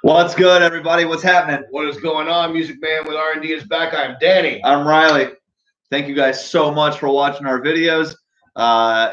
What's good, everybody? What's happening? What is going on? Music Man with R&D is back. I'm Danny. I'm Riley. Thank you guys so much for watching our videos.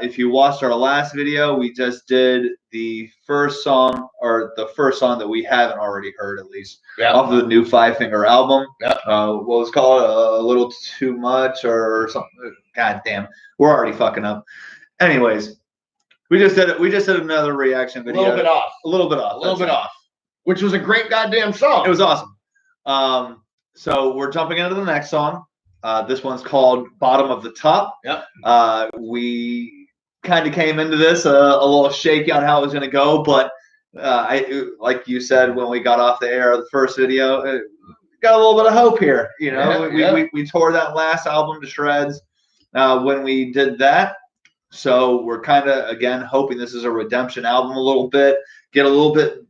If you watched our last video, we just did the first song, or the first song that we haven't already heard, at least, off of the new Five Finger album. What was called A Little Too Much or something. God damn, we're already fucking up. Anyways, we just did it. We just did another reaction video. A little bit off. A little bit off. A little bit off. Which was a great goddamn song. It was awesome. So we're jumping into the next song. This one's called Bottom of the Top. Yep. We kind of came into this a little shaky on how it was going to go, but like you said when we got off the air of the first video, got a little bit of hope here. You know, we tore that last album to shreds when we did that. So we're kind of, again, hoping this is a redemption album a little bit, get a little bit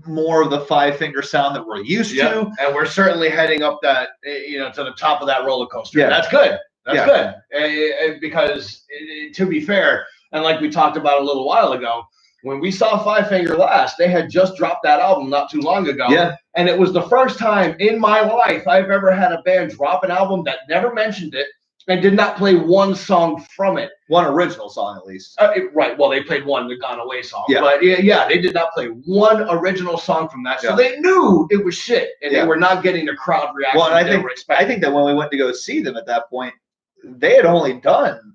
more of the Five Finger sound that we're used to. And we're certainly heading up that, to the top of that roller coaster. Yeah. That's good. That's good. Because to be fair, and like we talked about a little while ago, when we saw Five Finger last, they had just dropped that album not too long ago. Yeah. And it was the first time in my life I've ever had a band drop an album that never mentioned it and did not play one song from it. One original song, at least. Right. Well, they played one, the Gone Away song. Yeah. But yeah, they did not play one original song from that. So they knew it was shit, and they were not getting the crowd reaction they were expecting. I think that when we went to go see them at that point, they had only done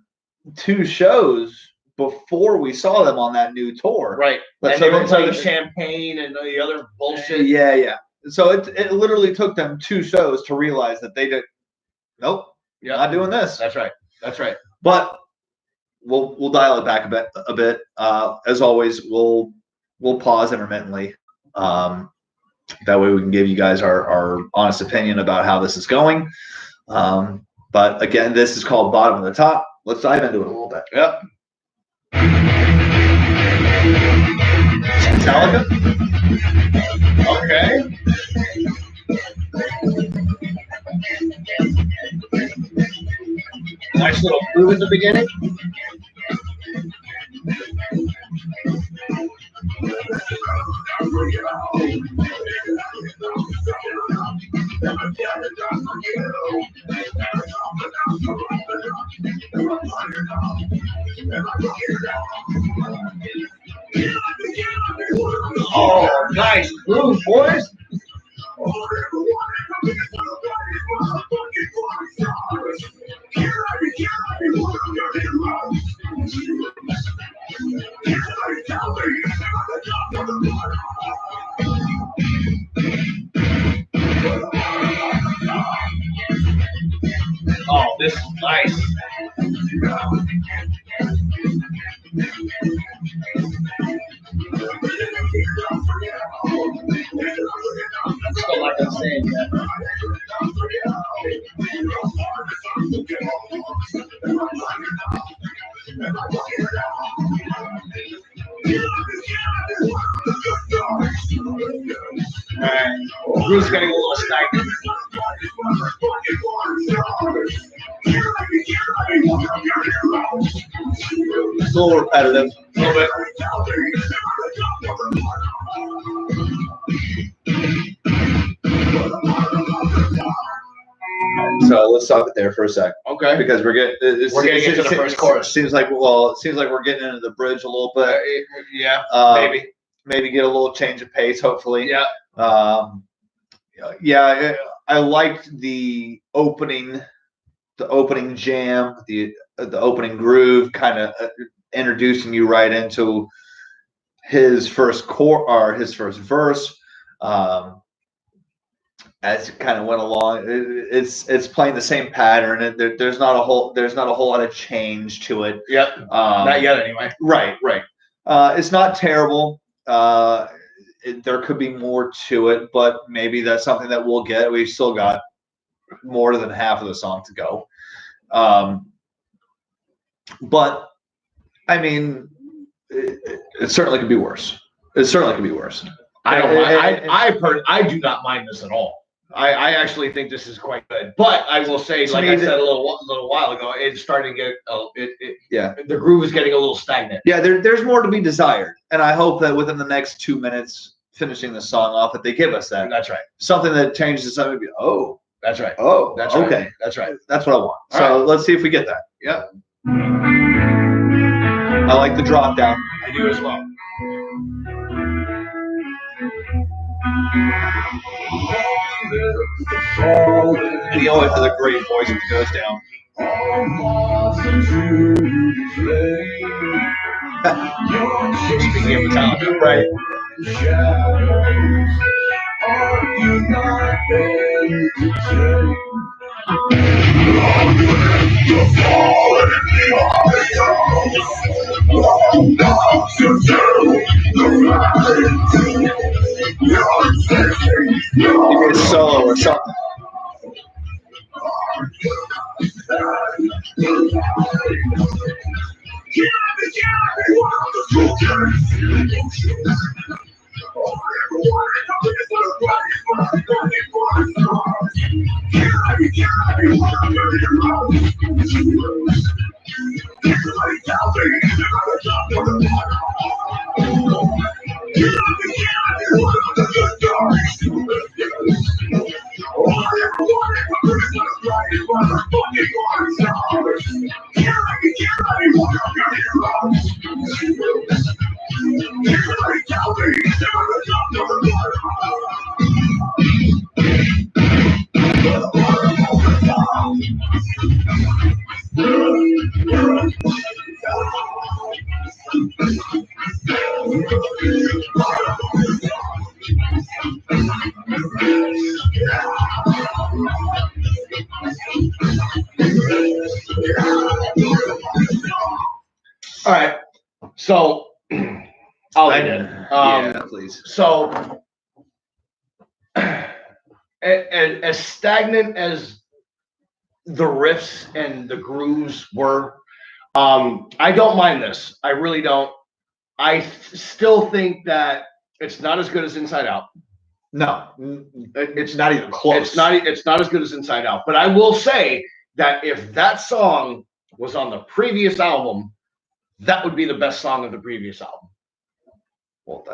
2 shows before we saw them on that new tour. Right. And they were playing Champagne and the other bullshit. Yeah. So it literally took them 2 shows to realize that they did. Nope. Yeah, not doing this. That's right. That's right. But we'll dial it back a bit. As always, we'll pause intermittently. That way we can give you guys our honest opinion about how this is going. But again, this is called Bottom of the Top. Let's dive into it a little bit. Yep. Metallica. Okay. Nice little groove at the beginning. Oh, nice groove, boys. Oh, this is nice. Still like I'm saying that. Alright, Bruce getting a little stagnant. It's a little repetitive. A little bit. So let's stop it there for a sec. Okay. Because we're getting into the first chorus. Seems like we're getting into the bridge a little bit. Yeah. Maybe get a little change of pace. Hopefully. Yeah. I liked the opening jam, the opening groove, kind of introducing you right into his first his first verse. As it kind of went along, it's playing the same pattern. There's not a whole lot of change to it. Yep. Not yet, anyway. Right. It's not terrible. There could be more to it, but maybe that's something that we'll get. We've still got more than half of the song to go. But I mean, it certainly could be worse. I do not mind this at all. I actually think this is quite good. But I will say, like I said a little while ago, it's starting to get the groove is getting a little stagnant. Yeah, there's more to be desired, and I hope that within the next 2 minutes finishing the song off if they give us that. That's right. Something that changes the song. Oh, that's right. Oh, that's okay. Right. That's right. That's what I want. All so right. let's see if we get that. Yep. I like the drop down. I do as well. And he always has a great voice when he goes down. Speaking of Metallica, right? Are you not Maybe a solo or something. All right. So I'll end it. Yeah, please. So as stagnant as the riffs and the grooves were, I don't mind this. I really don't. I still think that it's not as good as Inside Out. No, it's not even close. It's not as good as Inside Out. But I will say that if that song was on the previous album, that would be the best song of the previous album. Well,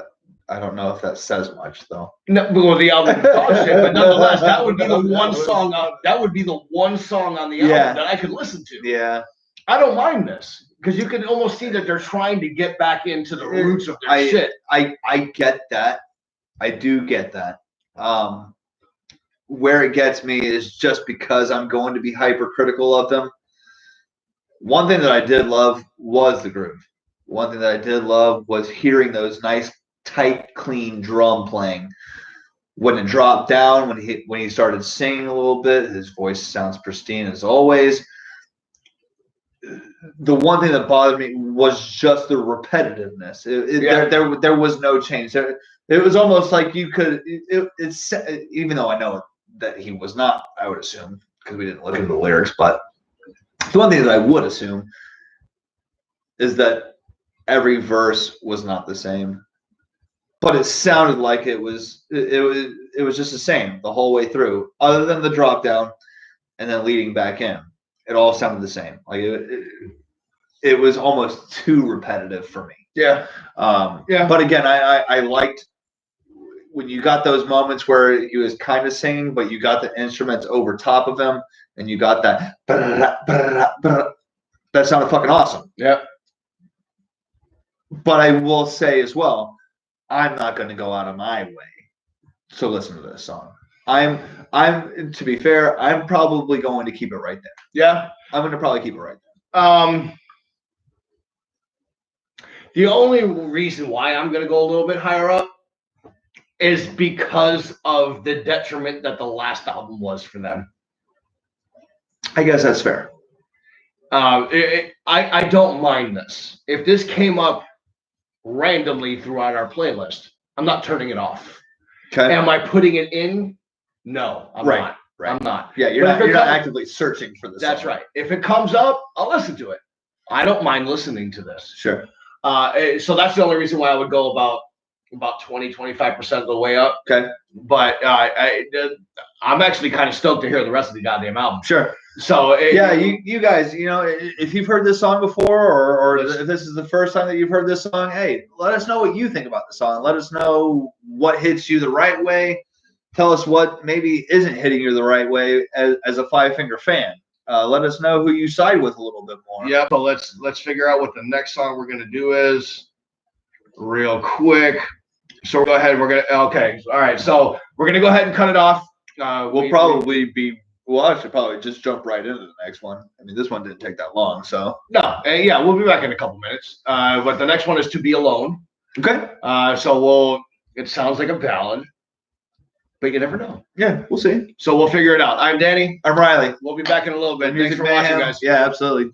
I don't know if that says much, though. No, well, the album does it, but nonetheless, that would be the one song. That would be the one song on the album that I could listen to. Yeah, I don't mind this because you can almost see that they're trying to get back into the roots of their shit. I get that. I do get that. Where it gets me is just because I'm going to be hypercritical of them. One thing that I did love was the groove. One thing that I did love was hearing those nice, tight, clean drum playing. When it dropped down, when he started singing a little bit, his voice sounds pristine as always. The one thing that bothered me was just the repetitiveness. There was no change. It was almost like you could. It's even though I know that he was not, I would assume, because we didn't look into the lyrics. But the one thing that I would assume is that every verse was not the same, but it sounded like it was just the same the whole way through, other than the drop down and then leading back in. It all sounded the same. Like it was almost too repetitive for me. Yeah. But again, I liked when you got those moments where he was kind of singing, but you got the instruments over top of him, and you got that. That sounded fucking awesome. Yeah. But I will say as well, I'm not going to go out of my way to listen to this song. I'm to be fair, I'm probably going to keep it right there. Yeah. I'm going to probably keep it right there. The only reason why I'm going to go a little bit higher up is because of the detriment that the last album was for them. I guess that's fair. I don't mind this. If this came up randomly throughout our playlist, I'm not turning it off. Okay. Am I putting it in? No, I'm not. Right. I'm not. Yeah, you're not actively searching for this. That's right. If it comes up, I'll listen to it. I don't mind listening to this. Sure. So that's the only reason why I would go about about 20-25% of the way up. Okay. But I'm actually kind of stoked to hear the rest of the goddamn album. Sure. So you guys, if you've heard this song before, or if this is the first time that you've heard this song, hey, let us know what you think about the song. Let us know what hits you the right way. Tell us what maybe isn't hitting you the right way as a Five Finger fan. Let us know who you side with a little bit more. Yeah. So let's figure out what the next song we're gonna do is real quick. So go ahead. Okay. All right. So we're gonna go ahead and cut it off. Well, I should probably just jump right into the next one. I mean, this one didn't take that long, so. No, yeah, we'll be back in a couple minutes. But the next one is To Be Alone. Okay. It sounds like a ballad, but you never know. Yeah, we'll see. So we'll figure it out. I'm Danny. I'm Riley. We'll be back in a little bit. Thanks for watching, guys. Yeah, absolutely.